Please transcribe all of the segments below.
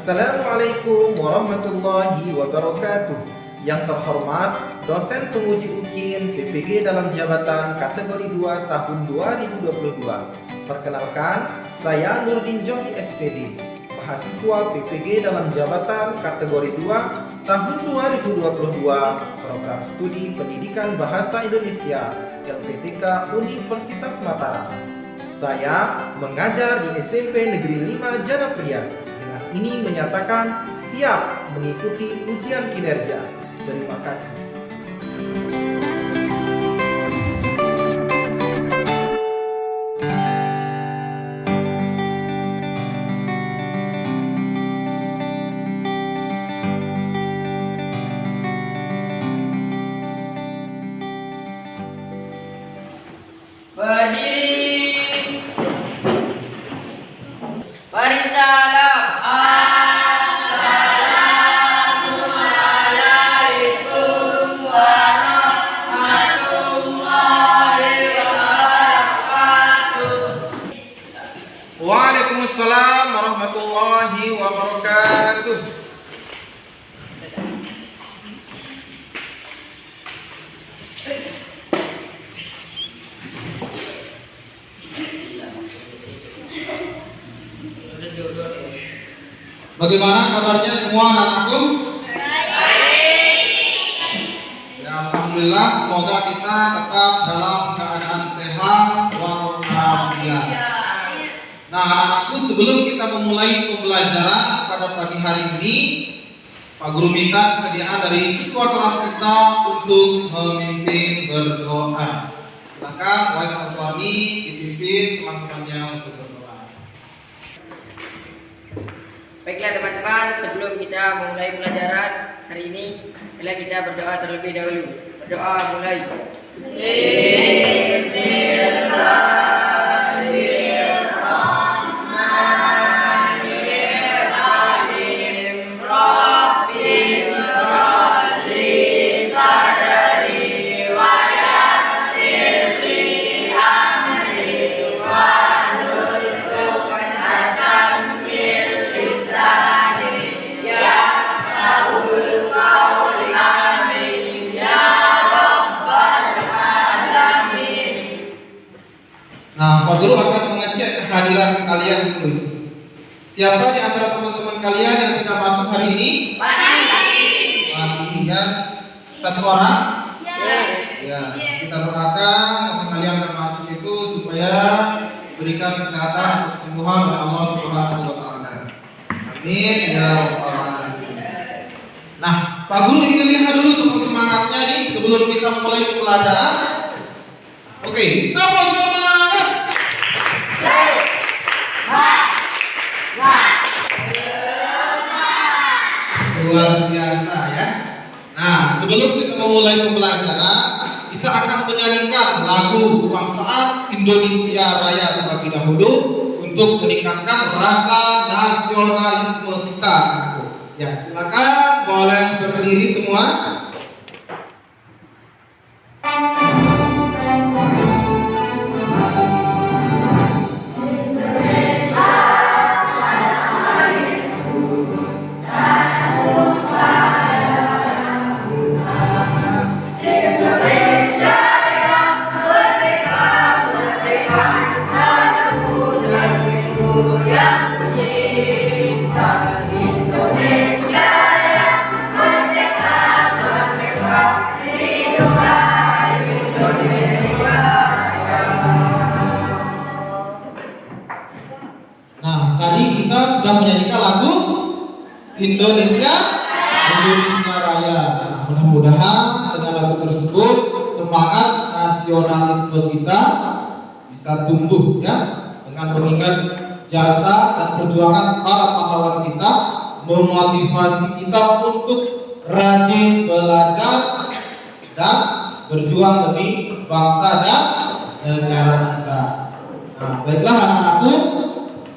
Assalamualaikum warahmatullahi wabarakatuh. Yang terhormat dosen penguji UKIN PPG dalam jabatan kategori 2 tahun 2022. Perkenalkan, saya Nurdin Joni SPD, mahasiswa PPG dalam jabatan kategori 2 tahun 2022, program studi pendidikan bahasa Indonesia LPTK Universitas Mataram. Saya mengajar di SMP Negeri 5 Janapria. Dengan ini menyatakan siap mengikuti ujian kinerja. Terima kasih. Berdiri. Beri salam. Assalamualaikum warahmatullahi wabarakatuh. Waalaikumsalam warahmatullahi wabarakatuh. Bagaimana kabarnya semua anak-anakku? Ya, alhamdulillah, semoga kita tetap dalam keadaan sehat walafiat. Nah, anak-anakku, sebelum kita memulai pembelajaran pada pagi hari ini, Pak Guru minta kesediaan dari ketua kelas kita untuk memimpin berdoa. Silakan Wais Al-Farmi dipimpin teman-temannya untuk berdoa. Baiklah teman-teman, sebelum kita memulai pelajaran hari ini, marilah kita berdoa terlebih dahulu. Berdoa mulai. Bismillahirrahmanirrahim. Rabbi shrahli sadri wa yassir li amri wahlul 'uqdatam min lisani yafqahul qawli. Amin ya rabbal alamin. Nah, Pak Guru akan mengecek kehadiran kalian dulu. Siapa di antara teman-teman kalian yang tidak masuk hari ini? Pagi ya. Satu orang? Ya. Kita doakan teman kalian yang masuk itu supaya berikan kesehatan dan kesembuhan oleh Allah Subhanahu wa taala. Amin ya rabbal alamin. Nah, Pak Guru ingin lihat dulu untuk semangatnya nih sebelum kita mulai pelajaran. Oke, apa semangat? Luar biasa ya. Nah, sebelum kita memulai pembelajaran, kita akan menyanyikan lagu kebangsaan Indonesia Raya terlebih dahulu untuk meningkatkan rasa nasionalisme kita. Ya, silakan boleh berdiri semua. Nah, tadi kita sudah menyanyikan lagu Indonesia Raya. Nah, mudah-mudahan dengan lagu tersebut semangat nasionalisme kita bisa tumbuh ya, dengan mengingat jasa dan perjuangan para pahlawan kita, memotivasi kita untuk rajin belajar dan berjuang demi bangsa dan negara kita. Nah, baiklah anak-anakku,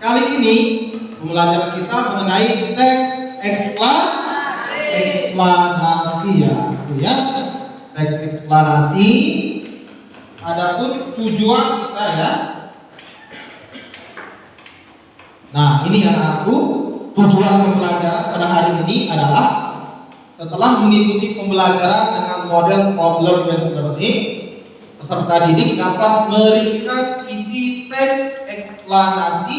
kali ini pembelajaran kita mengenai teks eksplanasi ya, teks eksplanasi. Adapun tujuan kita ya. Nah, ini anak-anakku, tujuan pembelajaran pada hari ini adalah setelah mengikuti pembelajaran dengan model problem based learning, peserta didik dapat meringkas isi teks eksplanasi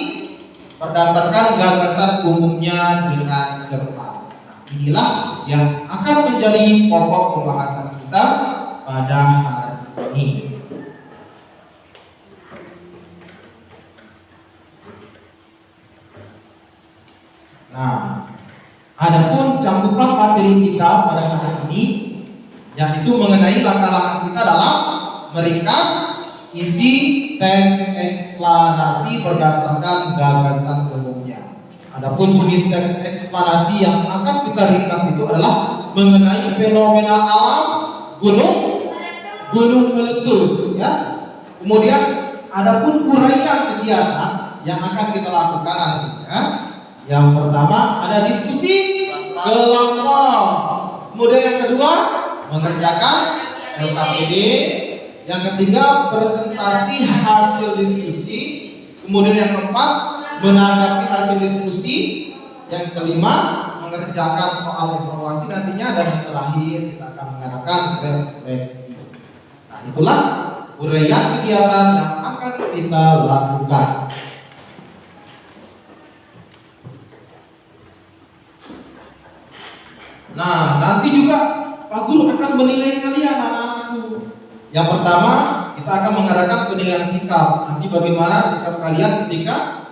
berdasarkan gagasan umumnya dengan cermat. Nah, inilah yang akan menjadi pokok pembahasan kita pada hari ini. Nah, adapun cakupan materi kita pada hari ini yaitu mengenai langkah-langkah kita dalam meringkas isi teks eksplanasi berdasarkan gagasan umumnya. Adapun jenis teks eksplanasi yang akan kita ringkas itu adalah mengenai fenomena alam gunung meletus, ya. Kemudian adapun uraian kegiatan yang akan kita lakukan nantinya. Yang pertama ada diskusi kelompok. Kemudian yang kedua mengerjakan LKPD. Yang ketiga presentasi hasil diskusi. Kemudian yang keempat menanggapi hasil diskusi. Yang kelima mengerjakan soal evaluasi nantinya, dan yang terakhir kita akan mengadakan refleksi. Nah, itulah uraian kegiatan yang akan kita lakukan. Nah, nanti juga Pak Guru akan menilai kalian anak-anakku. Yang pertama, kita akan mengadakan penilaian sikap. Nanti bagaimana sikap kalian ketika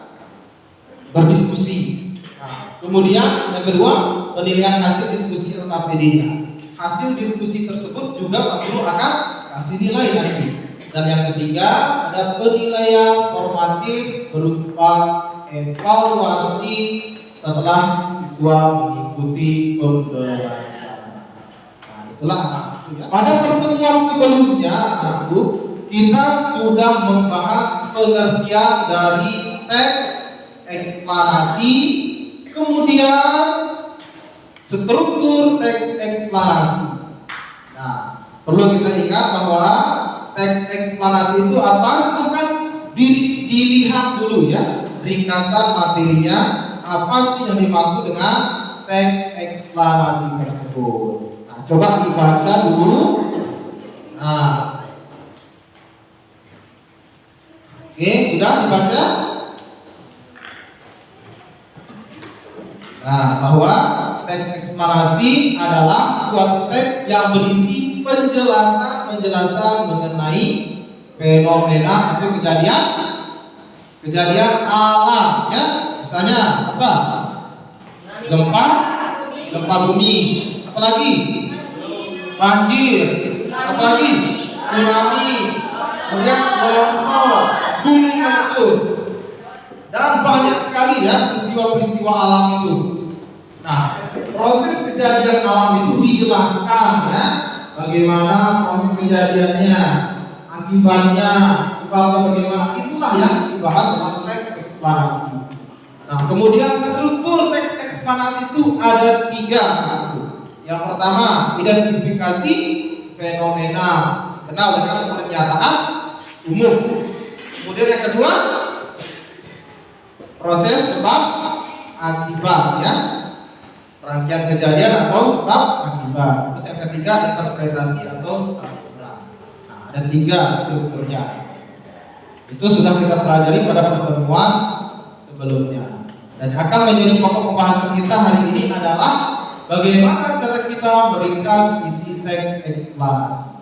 berdiskusi. Nah, kemudian yang kedua, penilaian hasil diskusi LKPD-nya. Hasil diskusi tersebut juga Pak Guru akan kasih nilai nanti. Dan yang ketiga, ada penilaian formatif berupa evaluasi setelah siswa mengikuti pembelajaran. Nah, itulah anakku, ya. Pada pertemuan sebelumnya, anakku, kita sudah membahas pengertian dari teks eksplanasi, kemudian struktur teks eksplanasi. Nah, perlu kita ingat bahwa teks eksplanasi itu apa? Silahkan dilihat dulu, ya, ringkasan materinya. Apa sih yang dimaksud dengan teks eksplanasi tersebut? Nah, coba dibaca dulu. Nah, oke, sudah dibaca? Nah, bahwa teks eksplanasi adalah suatu teks yang berisi penjelasan mengenai fenomena atau kejadian alam, ya. Misalnya apa? Gempa bumi, apalagi banjir, apalagi tsunami, kemudian longsor, gunung meletus, dan banyak sekali, ya, peristiwa-peristiwa alam itu. Nah, proses kejadian alam itu dijelaskan, ya, bagaimana proses kejadiannya, akibatnya, sebabnya bagaimana, itulah yang dibahas dalam teks eksplanasi. Nah, kemudian struktur teks eksplanasi itu ada 3. Yang pertama, identifikasi fenomena, kenal dengan pernyataan umum. Kemudian yang kedua, proses sebab akibat, ya, rangkaian kejadian atau sebab akibat. Terus yang ketiga, interpretasi atau tafsiran. Nah, ada 3 strukturnya. Itu sudah kita pelajari pada pertemuan sebelumnya. Dan akan menjadi pokok pembahasan kita hari ini adalah bagaimana cara kita meringkas isi teks eksplanasi.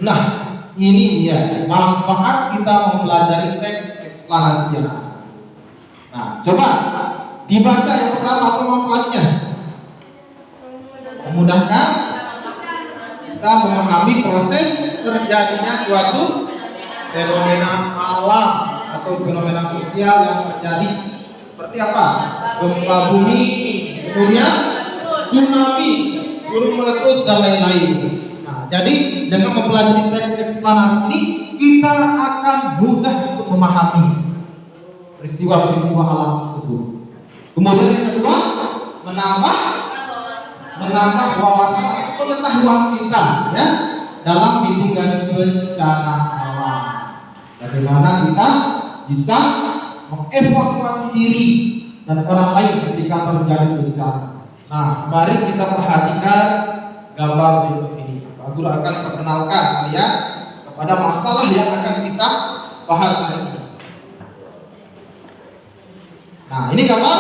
Nah, ini dia manfaat kita mempelajari teks eksplanasi. Nah, coba dibaca yang pertama, apa manfaatnya? Memudahkan kita memahami proses terjadinya suatu fenomena alam atau fenomena sosial yang terjadi, seperti apa? Gempa bumi, kemudian tsunami, gunung meletus, dan lain-lain. Nah, jadi dengan mempelajari teks eksplanasi ini, kita akan mudah untuk memahami peristiwa-peristiwa alam tersebut. Kemudian yang kedua, menambah wawasan pengetahuan kita, ya, dalam mitigasi bencana alam. Bagaimana kita bisa mengevaluasi diri dan orang lain ketika terjadi bencana. Nah, mari kita perhatikan gambar berikut ini. Pak Guru akan perkenalkan kalian kepada masalah yang akan kita bahas hari ini. Nah, ini gambar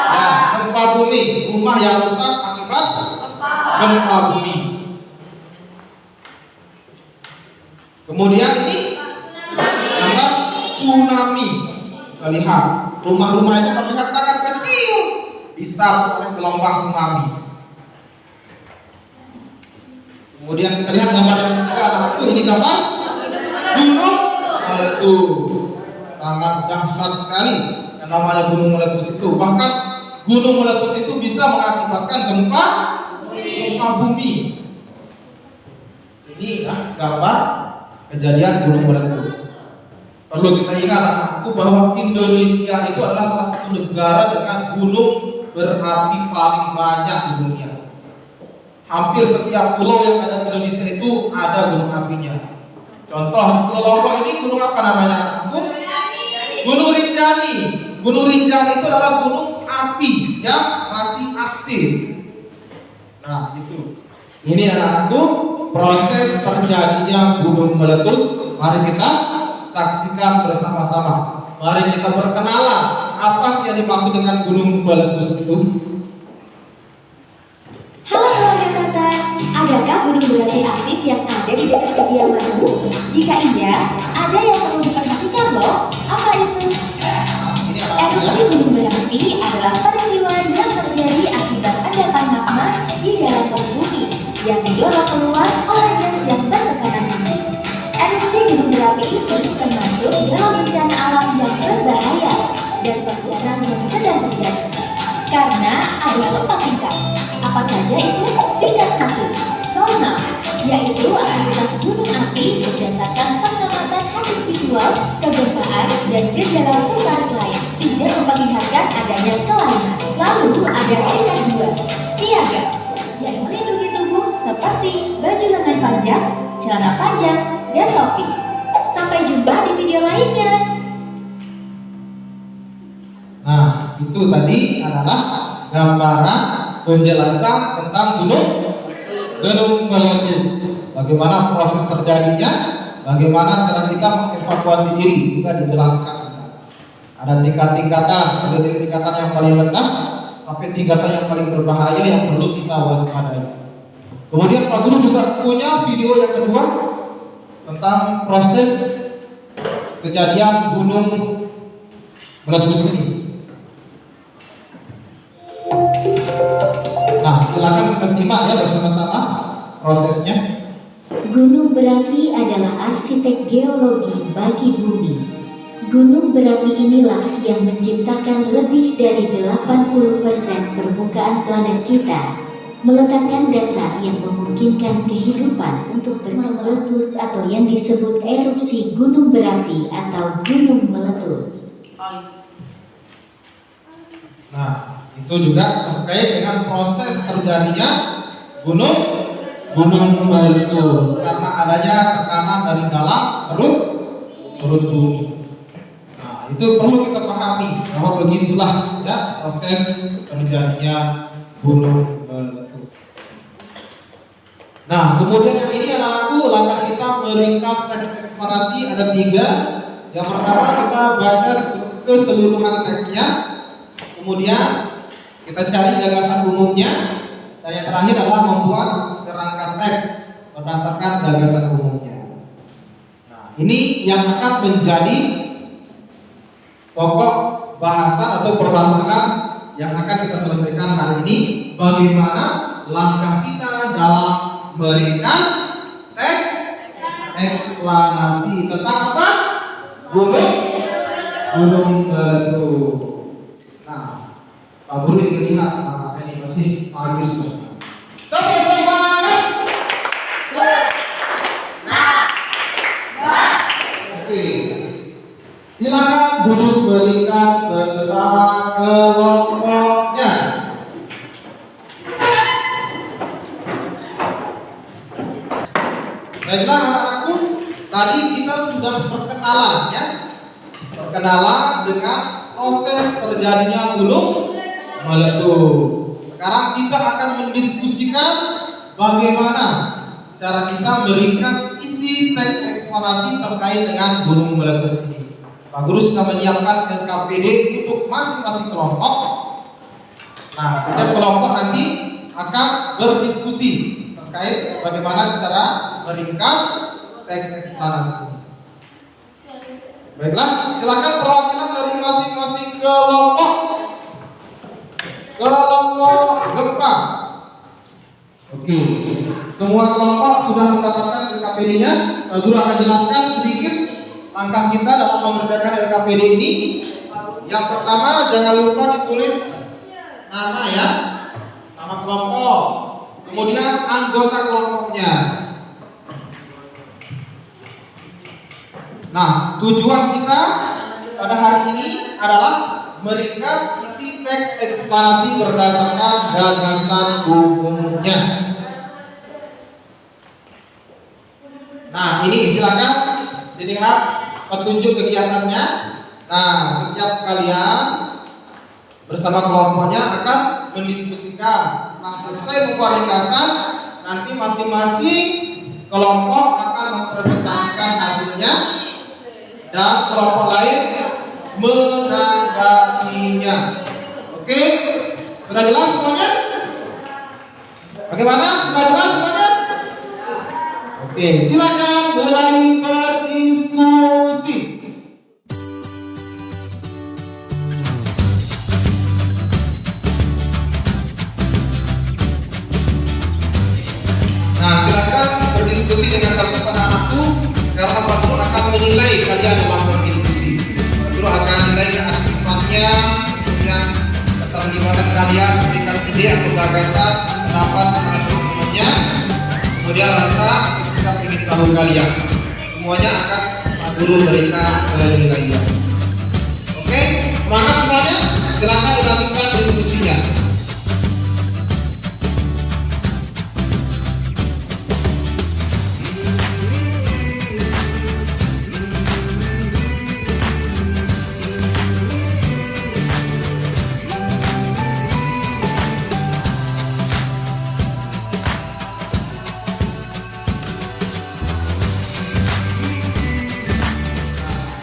ya, gempa bumi, rumah yang rusak akibat gempa bumi. Kemudian ini gambar tsunami. Kita lihat rumah-rumah itu terlihat sangat kecil disapu oleh gelombang tsunami. Kemudian kita lihat gambar yang ketiga, anak-anakku, ini gambar gunung meletus. Sangat dahsyat sekali yang namanya gunung meletus itu. Bahkan gunung meletus itu bisa mengakibatkan gempa bumi. Ini gambar kejadian gunung meletus. Perlu kita ingat anak-anakku bahwa Indonesia itu adalah salah satu negara dengan gunung berapi paling banyak di dunia. Hampir setiap pulau yang ada di Indonesia itu ada gunung apinya. Contoh di Pulau Lombok ini gunung apa namanya anak-anakku? Gunung Rinjani. Gunung Rinjani itu adalah gunung api yang masih aktif. Nah, itu. Ini anak-anakku, proses terjadinya gunung meletus. Mari kita saksikan bersama-sama. Mari kita berkenalan apa sih yang dimaksud dengan gunung meletus itu. Halo keluarga Tata, adakah gunung berapi aktif yang ada di dekat kediamanmu? Jika iya, ada yang perlu diperhatikan loh. Apa itu? Erupsi gunung berapi adalah peristiwa yang terjadi akibat endapan magma di dalam perut bumi yang didorong keluar oleh gas yang bertekanan tinggi. Erupsi gunung berapi itu termasuk dalam bencana alam yang berbahaya dan bencana yang sedang terjadi. Karena ada 4 tingkat. Apa saja itu? Tingkat 1, normal, yaitu aktivitas gunung api berdasarkan pengamatan hasil visual, kegempaan, dan gejala vulkanik lain, tidak memperlihatkan adanya kelainan. Lalu ada tingkat 2, siaga, yang melindungi tubuh seperti baju lengan panjang, celana panjang, dan topi. Sampai jumpa di video lainnya. Nah, itu tadi adalah gambaran penjelasan tentang gunung meletus. Bagaimana proses terjadinya, bagaimana cara kita mengevakuasi diri juga dijelaskan di sana. Ada tingkat-tingkatan, ada tingkatan yang paling rendah sampai tingkatan yang paling berbahaya yang perlu kita waspadai. Kemudian Pak Guru juga punya video yang kedua tentang proses kejadian gunung meletus ini. Nah, silakan kita simak ya bersama-sama prosesnya. Gunung berapi adalah arsitek geologi bagi bumi. Gunung berapi inilah yang menciptakan lebih dari 80% permukaan planet kita, meletakkan dasar yang memungkinkan kehidupan untuk meletus atau yang disebut erupsi gunung berapi atau gunung meletus. Nah, itu juga terkait dengan proses terjadinya gunung meletus karena adanya tekanan dari dalam perut bumi. Nah, itu perlu kita pahami bahwa begitulah ya proses terjadinya gunung meletus. Nah, kemudian yang ini anak-anakku, langkah kita meringkas teks eksplorasi ada 3. Yang pertama kita baca keseluruhan teksnya. Kemudian kita cari gagasan umumnya, dan yang terakhir adalah membuat kerangka teks berdasarkan gagasan umumnya. Nah, ini yang akan menjadi pokok bahasan atau permasalahan yang akan kita selesaikan hari ini. Bagaimana langkah kita dalam meringkas teks eksplanasi tentang apa? Gunung meletus. Pak Guru ingin lihat semangatnya ini masih pagi sudah. Tapi semangat. Oke. Silakan duduk berikan bersama kelompoknya. Baiklah anak-anakku, tadi kita sudah perkenalan ya. Perkenalan dengan proses terjadinya gunung meletus. Sekarang kita akan mendiskusikan bagaimana cara kita meringkas isi teks eksplanasi terkait dengan gunung meletus ini. Pak Guru sudah menyiapkan LKPD untuk masing-masing kelompok. Nah, setiap kelompok nanti akan berdiskusi terkait bagaimana cara meringkas teks eksplanasi ini. Baiklah, silakan perwakilan dari masing-masing kelompok. Kelompok gempa. Oke, semua kelompok sudah mendapatkan LKPD-nya. Pak Guru akan jelaskan sedikit langkah kita dalam mengerjakan LKPD ini. Yang pertama, jangan lupa ditulis nama ya, nama kelompok, kemudian anggota kelompoknya. Nah, tujuan kita pada hari ini adalah meringkas isi teks eksplanasi berdasarkan gagasan umumnya. Nah, ini silakan dilihat petunjuk kegiatannya. Nah, setiap kalian bersama kelompoknya akan mendiskusikan. Setelah selesai membuat ringkasan, nanti masing-masing kelompok akan mempresentasikan hasilnya dan kelompok lain menanggapinya. Oke, sudah jelas semuanya? Bagaimana? Sudah jelas semuanya? Oke, silakan mulai berdiskusi. Nah, silakan berdiskusi dengan teman-teman anakku, karena Pak Guru akan menilai kalian dalam berdiskusi. Pak Guru akan nilai keaktifannya, kemudian keterlibatan kalian, berikan ide atau gagasan, pendapat dengan teman-temannya, kemudian rasa kita ingin tahu kalian. Semuanya akan Pak Guru berikan penilaian. Oke, semangat semuanya. Silakan dilanjutkan diskusinya.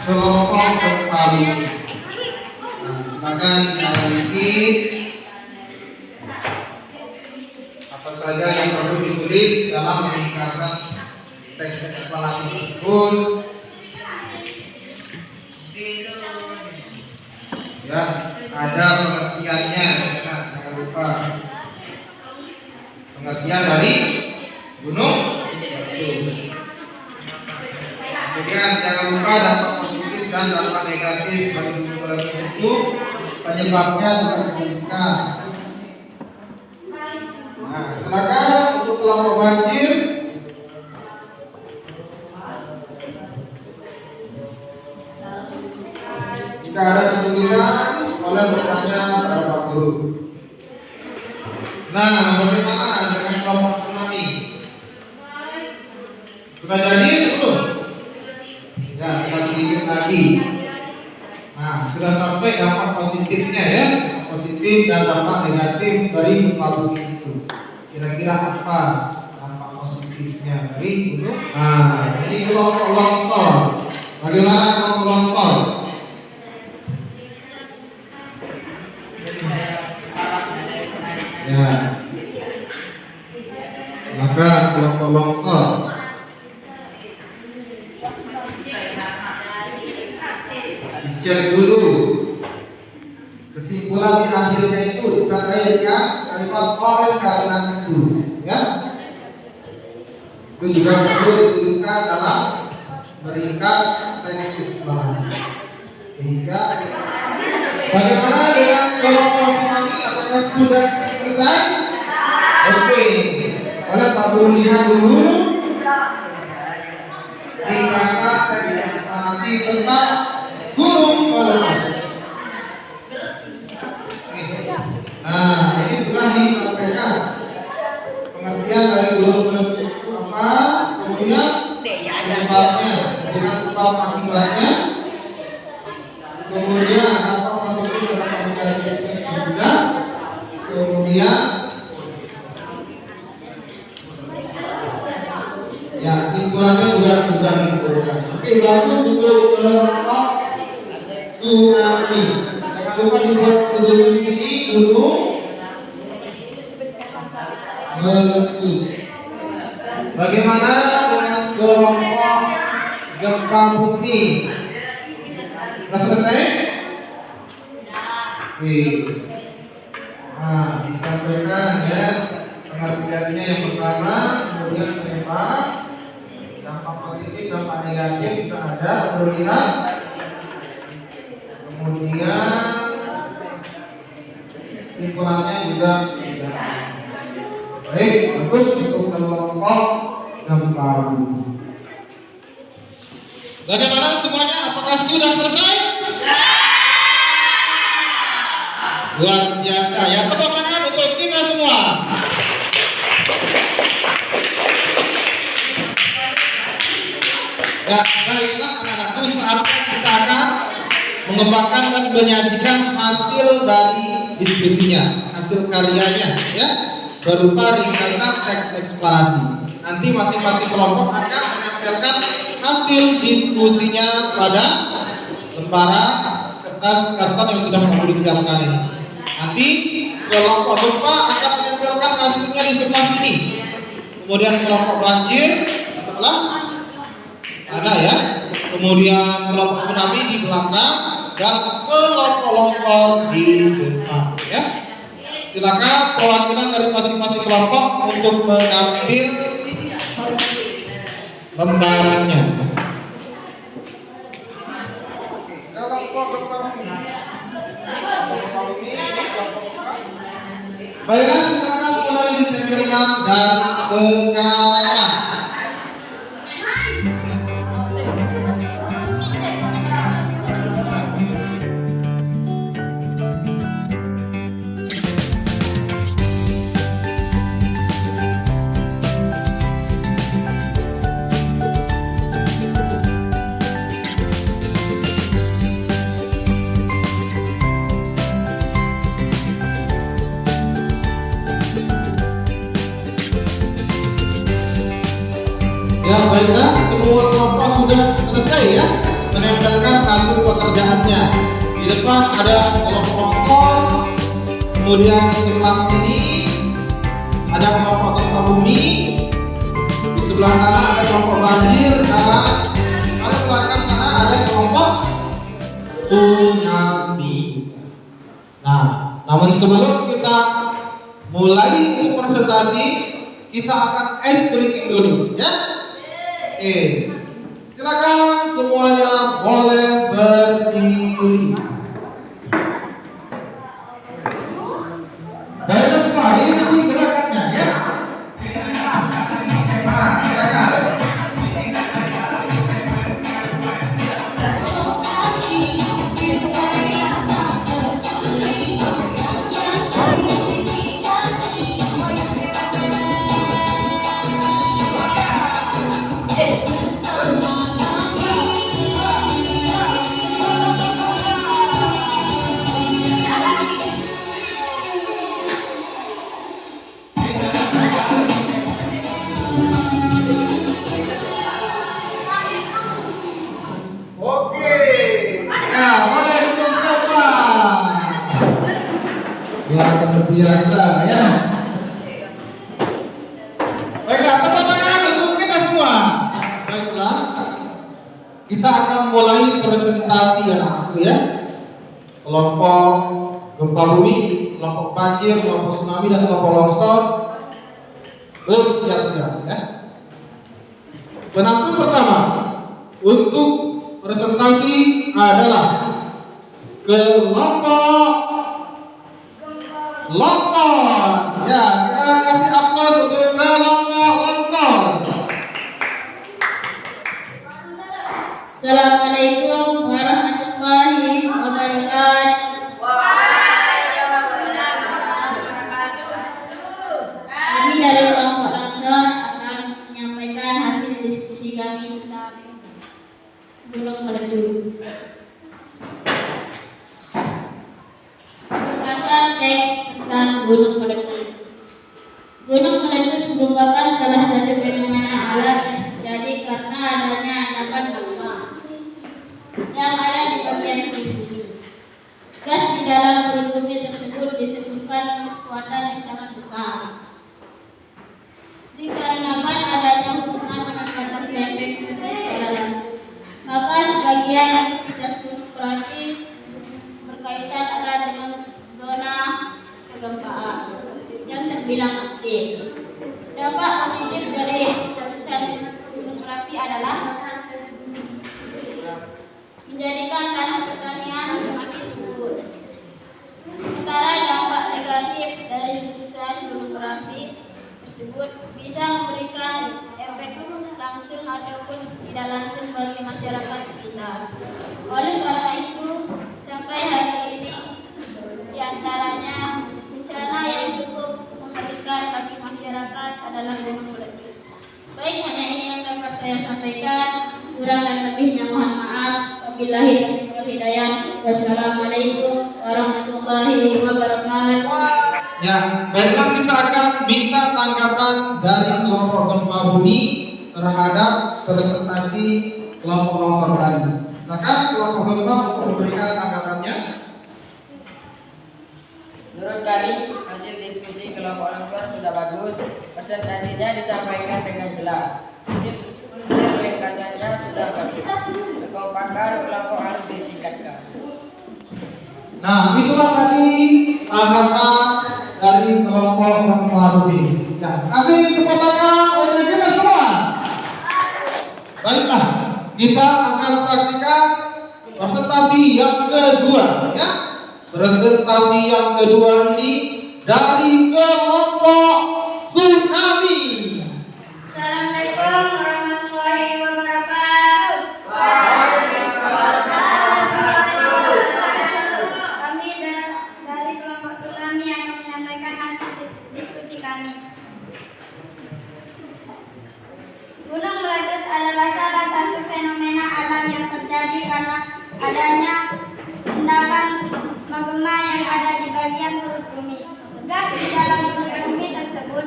Kelompok terparu. Nah, silakan analisis apa saja yang perlu ditulis dalam ringkasan teks eksplanasi tersebut. Ya, ada pengertiannya. Nah, jangan lupa pengertian dari gunung meletus. Kemudian jangan lupa dampak positif dan dampak negatif dari gunung meletus itu, penyebabnya juga dituliskan. Nah, silakan untuk kelompok banjir. Jika ada kesulitan, boleh bertanya pada Pak Guru. Nah, bagaimana dengan kelompok tsunami? Sudah jadi belum? Ya, kita sedikit lagi. Nah, sudah sampai dampak positifnya ya, positif dan dampak negatif dari gempa bumi itu. Kira-kira apa dampak positifnya dari gunung? Nah, ini kelompok longsor. Bagaimana kelompok longsor? Ya, maka kelompok longsor dicek dulu. Kesimpulan di akhirnya itu ditandai dengan kalimat oleh karena itu, ya. Itu juga perlu dituliskan dalam meringkas teks eksplanasi. Sehingga bagaimana dengan kelompok tsunami? Apakah sudah selesai? Oke, boleh Pak Guru lihat dulu ringkasan teks eksplanasi tentang gunung meletus. Nah, ini sudah disampaikan pengertian dari gunung meletus itu apa, kemudian penyebabnya, bukan sebab akibatnya, kemudian dampak Oke, bagus untuk kelompok tsunami. Jangan lupa dibuat tujuan di sini gunung meletus. Bagaimana dengan kelompok gempa bumi? Sudah selesai? Oke. Nah, disampaikan ya pengertiannya yang pertama, kemudian penyebab, dampak positif, dampak negatif sudah ada, perlu lihat. Kemudian simpulannya juga sudah. Baik, bagus untuk kelompok gempa bumi. Bagaimana semuanya? Apakah sudah selesai? Luar biasa ya, tepuk tangan untuk kita semua. Ya, baiklah anak-anakku, saatnya kita akan mengembangkan dan menyajikan hasil dari diskusinya, hasil karyanya ya, berupa ringkasan teks eksplorasi. Nanti masing-masing kelompok akan menempelkan hasil diskusinya pada lembaran kertas karton yang sudah kamu disiapkan ini. Nanti kelompok gempa akan menempelkan hasilnya di sebelah sini. Kemudian kelompok banjir di sebelah ada ya. Kemudian kelompok tsunami di belakang dan kelompok longsor di depan ya. Silakan perwakilan dari masing-masing kelompok untuk mengambil lembarannya. Kelompok gempa bumi. Baiklah, silakan mulai ditempelkan dan sekarang. Ya baiklah, semua kelompok sudah selesai ya menempelkan hasil pekerjaannya. Di depan ada kelompok longsor, kemudian di sebelah sini ada kelompok gempa bumi, di sebelah sana ada kelompok banjir, dan pada belakang sana ada kelompok tsunami. Nah, namun sebelum kita mulai presentasi, kita akan ice breaking dulu ya. Oke, silakan semuanya boleh berdiri. Baiklah semua, ini gerakannya ya. Nah, silakan. Biasa ya. Baiklah, tepuk tangan untuk kita semua. Baiklah, kita akan mulai presentasi anakku ya. Kelompok gempa bumi, kelompok banjir, kelompok tsunami dan kelompok longsor bersiap-siap ya. Penampilan pertama untuk presentasi adalah kelompok longsor. Ya, kita kasih aplaus untuk kelompok longsor. Assalamualaikum warahmatullahi wabarakatuh. Kami dari kelompok longsor akan menyampaikan hasil diskusi kami tentang gunung meletus. Ringkasan teks tentang gunung meletus. Gunung meletus merupakan salah satu fenomena alam yang terjadi karena adanya endapan magma. aktif. Dampak positif dari letusan gunung berapi adalah menjadikan tanah pertanian semakin subur. Sementara dampak negatif dari letusan gunung berapi tersebut bisa memberikan efek langsung ataupun tidak langsung bagi masyarakat sekitar. Oleh karena itu, sampai hari ini diantaranya bencana yang cukup mengerikan bagi masyarakat adalah gunung meletus. Baik, hanya ini yang dapat saya sampaikan. Kurang dan lebihnya mohon maaf. Wabillahi taufiq wal hidayah. Wassalamualaikum warahmatullahi wabarakatuh. Ya, baiklah kita akan minta tanggapan dari kelompok gempa bumi terhadap presentasi kelompok longsor tadi. Silakan kelompok gempa untuk memberikan tanggapannya. Menurut kami, hasil diskusi kelompok longsor sudah bagus. Presentasinya disampaikan dengan jelas. Hasil ringkasannya sudah bagus. Kekompakan kelompok harus ditingkatkan. Nah, itulah tadi tanggapan dari kelompok gempa bumi. Ya, kasih tepuk tangan untuk kita semua. Baiklah, kita akan saksikan presentasi yang kedua, ya. Presentasi yang kedua ini dari kelompok tsunami. Assalamualaikum warahmatullahi wabarakatuh. Kami dari kelompok tsunami akan menyampaikan hasil diskusi kami. Gunung meletus adalah salah satu fenomena alam yang terjadi karena adanya endapan magma yang ada di bagian perut bumi. Gas di dalam perut bumi tersebut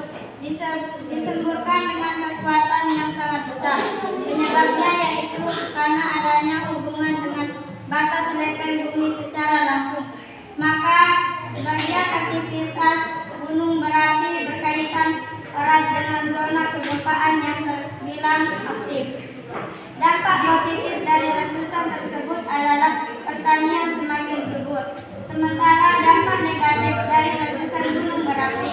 disemburkan dengan kekuatan yang sangat besar. Penyebabnya yaitu karena adanya hubungan dengan batas lempeng bumi secara langsung. Maka sebagian aktivitas gunung berapi berkaitan erat dengan zona kegempaan yang terbilang aktif. Dampak positif dari letusan tersebut adalah pertanian semakin subur. Sementara dampak negatif dari letusan gunung berapi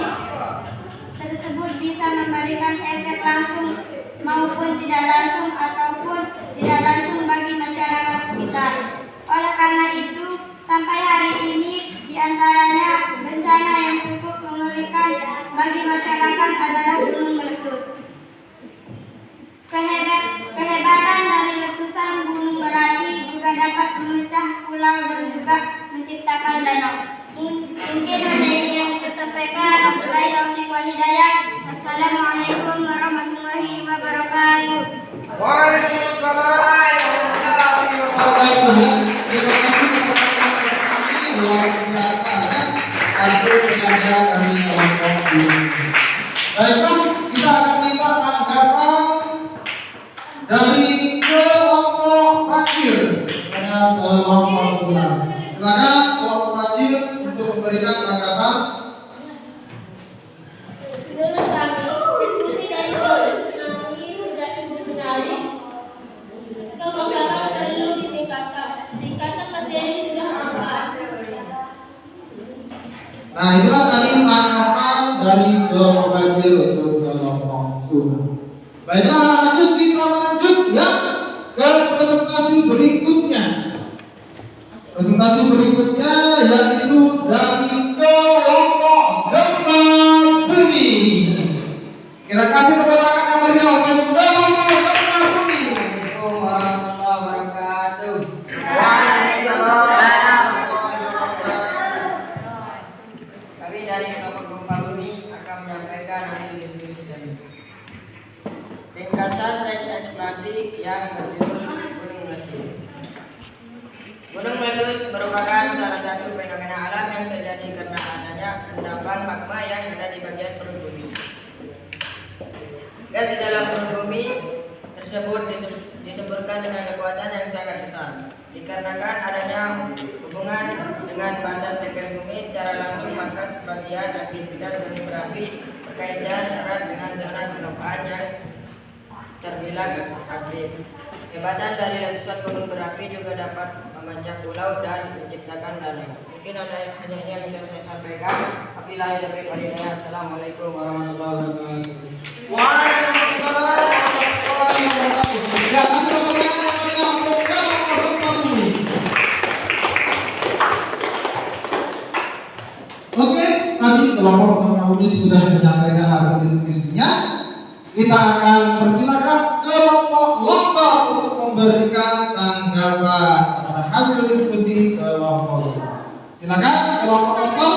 tersebut bisa memberikan efek langsung maupun tidak langsung ataupun tidak langsung bagi masyarakat sekitar. Oleh karena itu, sampai hari ini diantaranya bencana yang cukup mengerikan bagi masyarakat adalah gunung meletus. Kehebatan dari letusan gunung berapi juga dapat memecah pulau dan juga menciptakan danau. Mungkin hanya ini yang bisa sampaikan. Wabillahi taufiq wal hidayah. Assalamualaikum warahmatullahi wabarakatuh. Waalaikumsalam. Baiklah, ya. Terima kasih kepada luar biasa, ya. Hasil kerja dari kelompok bumi. Baiklah, kita akan minta tanggapan dari kelompok banjir dan kelompok tsunami. Silakan kelompok banjir untuk memberikan tanggapan. Menurut kami, diskusi dari kelompok tsunami sudah cukup menarik. Kekompakan perlu ditingkatkan. Ringkasan materi sudah nampak. Nah, itulah tadi tanggapan dari kelompok banjir untuk kelompok tsunami. Baiklah, kita lanjut ya ke presentasi berikutnya. Presentasi berikutnya yaitu dari kelompok gempa bumi. Kita kasih tepuk tangan yang meriah untuk kelompok gempa bumi. Assalamualaikum warahmatullahi wabarakatuh. Kami dari kelompok gempa bumi akan menyampaikan hasil diskusi kami. Ringkasan teks eksplorasi yang berjudul Gunung Meletus. Gunung meletus merupakan salah satu fenomena alam yang terjadi karena adanya endapan magma yang ada di bagian perut bumi. Gas di dalam perut bumi tersebut disemburkan dengan kekuatan yang sangat besar. Dikarenakan adanya hubungan dengan batas lempeng bumi secara langsung, maka sebagian aktivitas gunung berapi berkaitan erat dengan zona kegempaan yang terbilang aktif. Kehebatan dari letusan gunung berapi juga dapat memecah pulau dan menciptakan danau. Mungkin hanya yang bisa saya sampaikan. Wabillahi taufiq wal hidayah. Assalamualaikum warahmatullahi wabarakatuh. Waalaikumsalam warahmatullahi wabarakatuh. Ya, kita pertanyaan yang kelompok bumi. Oke, tadi kelompok bumi sudah menyampaikan hasil diskusinya. Kita akan persilakan kelompok longsor untuk memberikan tanggapan pada hasil diskusi kelompok. Silakan kelompok longsor.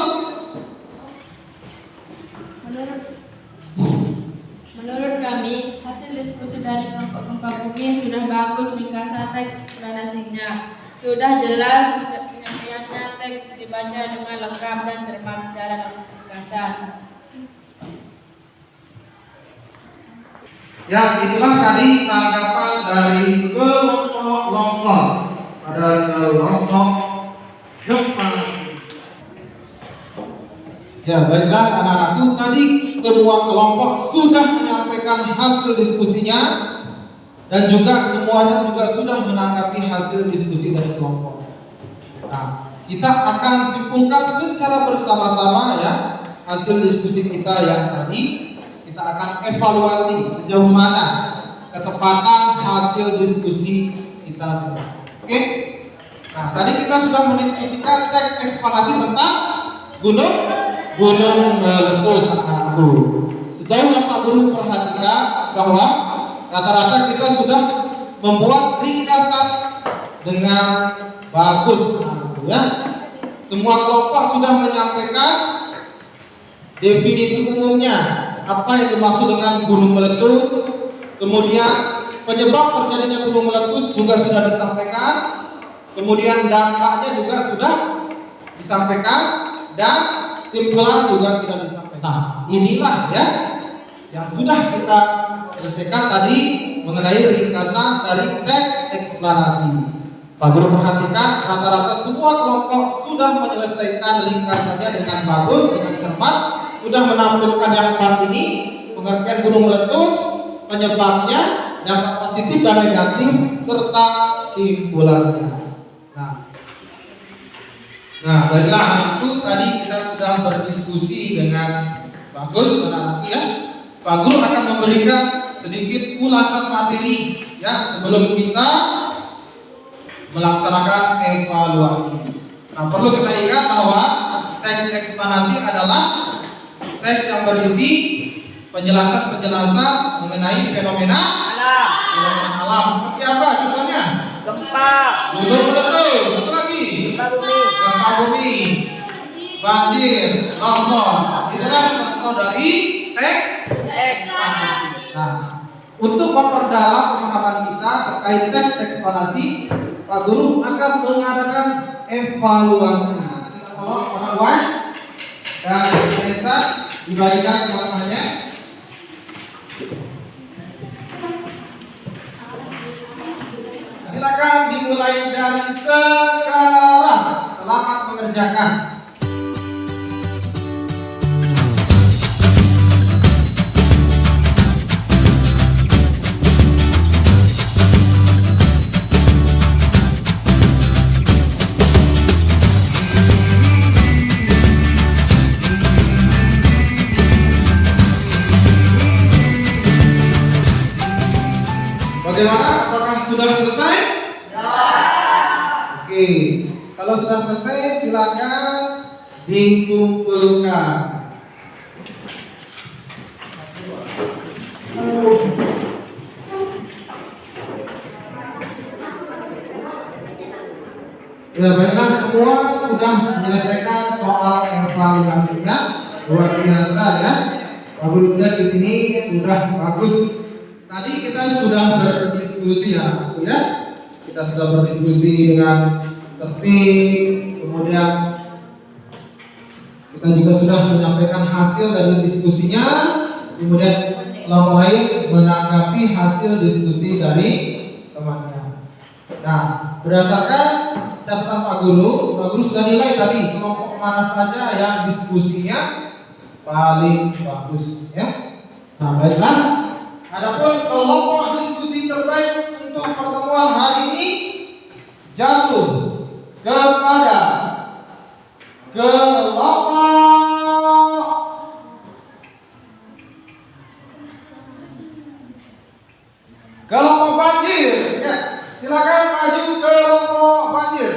Menurut kami, hasil diskusi dari kelompok gempa bumi sudah bagus ringkasan teks eksplanasinya. Sudah jelas penyampaiannya, teks dibaca dengan lengkap dan cermat secara ringkasan. Ya, itulah tadi tanggapan dari kelompok longsor pada kelompok gempa. Ya, baiklah anak-anakku, tadi semua kelompok sudah menyampaikan hasil diskusinya dan juga semuanya juga sudah menanggapi hasil diskusi dari kelompok. Nah, kita akan simpulkan secara bersama-sama ya hasil diskusi kita yang tadi. Kita akan evaluasi sejauh mana ketepatan hasil diskusi kita semua. Oke? Nah, tadi kita sudah mendiskusikan teks eksplanasi tentang gunung meletus anak-anakku. Sejauh yang Pak Guru perhatikan bahwa rata-rata kita sudah membuat ringkasan dengan bagus anak-anakku ya. Semua kelompok sudah menyampaikan definisi umumnya, apa yang dimaksud dengan gunung meletus, kemudian penyebab terjadinya gunung meletus juga sudah disampaikan, kemudian dampaknya juga sudah disampaikan, dan simpulan juga sudah disampaikan. Nah, inilah ya yang sudah kita selesaikan tadi mengenai ringkasan dari teks eksplanasi. Pak Guru perhatikan rata-rata semua kelompok sudah menyelesaikan ringkasannya dengan bagus, dengan cermat, sudah menampilkan yang 4 ini, pengertian gunung meletus, penyebabnya, dampak positif dan negatif, serta simpulannya. Nah, baiklah anak-anakku, tadi kita sudah berdiskusi dengan bagus anak-anakku ya. Pak Guru akan memberikan sedikit ulasan materi ya sebelum kita melaksanakan evaluasi. Nah, perlu kita ingat bahwa teks eksplanasi adalah teks yang berisi penjelasan-penjelasan mengenai fenomena alam. Seperti apa contohnya? Gempa, Gunung meletus, satu lagi. Gempa bumi, banjir, longsor. Itulah contoh dari teks eksplanasi. Nah, untuk memperdalam pemahaman kita terkait teks eksplanasi, Pak Guru akan mengadakan evaluasi. Kalau orang UAS dan desa dibagikan kelompoknya. Silakan dimulai dari sekarang. Selamat mengerjakan. Bagaimana? Apakah sudah selesai? Oke, kalau sudah selesai silakan dikumpulkan. Ya baiklah, semua sudah menyelesaikan soal evaluasinya, luar biasa ya. Pak Guru di sini sudah bagus. Tadi kita sudah berdiskusi ya, kita sudah berdiskusi dengan tertib, kemudian kita juga sudah menyampaikan hasil dari diskusinya, kemudian kelompok lain menanggapi hasil diskusi dari temannya. Nah, berdasarkan catatan Pak Guru sudah nilai tadi kelompok mana saja yang diskusinya paling bagus ya. Nah, baiklah. Adapun kelompok diskusi terbaik untuk pertemuan hari ini jatuh kepada kelompok Kelompok banjir, ya. Silakan maju ke kelompok banjir.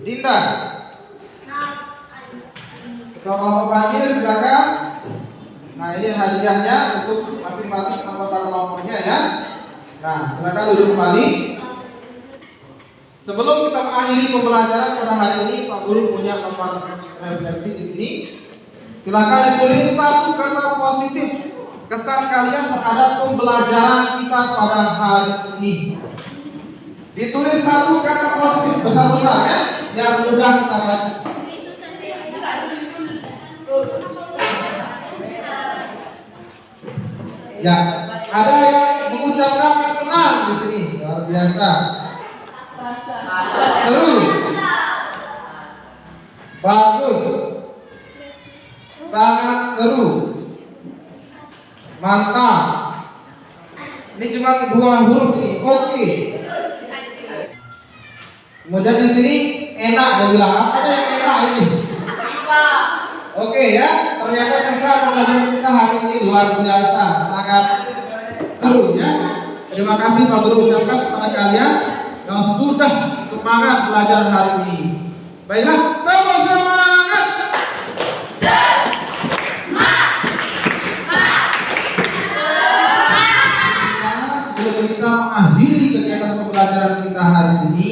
Dinda. Kelompok banjir silakan. Nah, ini hadiahnya untuk masing-masing anggota kelompoknya ya. Nah, silakan duduk kembali. Sebelum kita mengakhiri pembelajaran pada hari ini, Pak Guru punya lembar refleksi di sini. Silakan ditulis satu kata positif kesan kalian terhadap pembelajaran kita pada hari ini. Ditulis satu kata positif besar-besar ya, yang mudah kita baca. Ya, ada yang mengucapkan senang di sini, luar biasa. Seru, bagus, sangat seru, mantap. Ini cuma 2 huruf ini, oke. Kemudian di sini enak, dia bilang apa yang enak ini? Oke ya, ternyata kesan pembelajaran kita hari ini luar biasa, sangat seru ya. Terima kasih Pak Guru ucapkan kepada kalian yang sudah semangat belajar hari ini. Baiklah, tambah semangat. Sebelum kita mengakhiri kegiatan pembelajaran kita hari ini,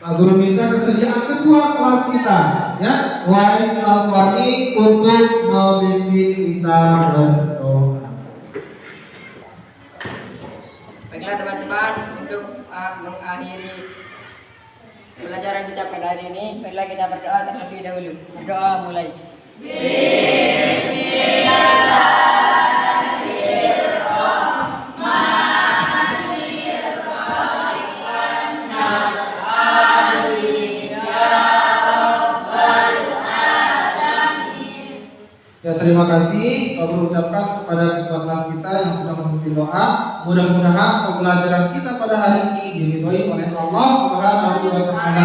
Pak Guru minta kesediaan ketua kelas kita, ya, Wais Al-Farni untuk memimpin kita berdoa. Baiklah teman-teman, untuk mengakhiri pelajaran kita pada hari ini, baiklah kita berdoa terlebih dahulu. Berdoa mulai. Ya, terima kasih Pak Guru ucapkan kepada ketua kelas kita yang sudah memimpin doa. Mudah-mudahan pembelajaran kita pada hari ini diridhoi oleh Allah Subhanahu wa taala.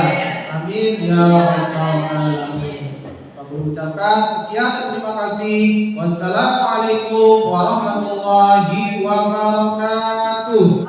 Amin ya rabbal alamin. Pak Guru ucapkan sekian, terima kasih. Wassalamualaikum warahmatullahi wabarakatuh.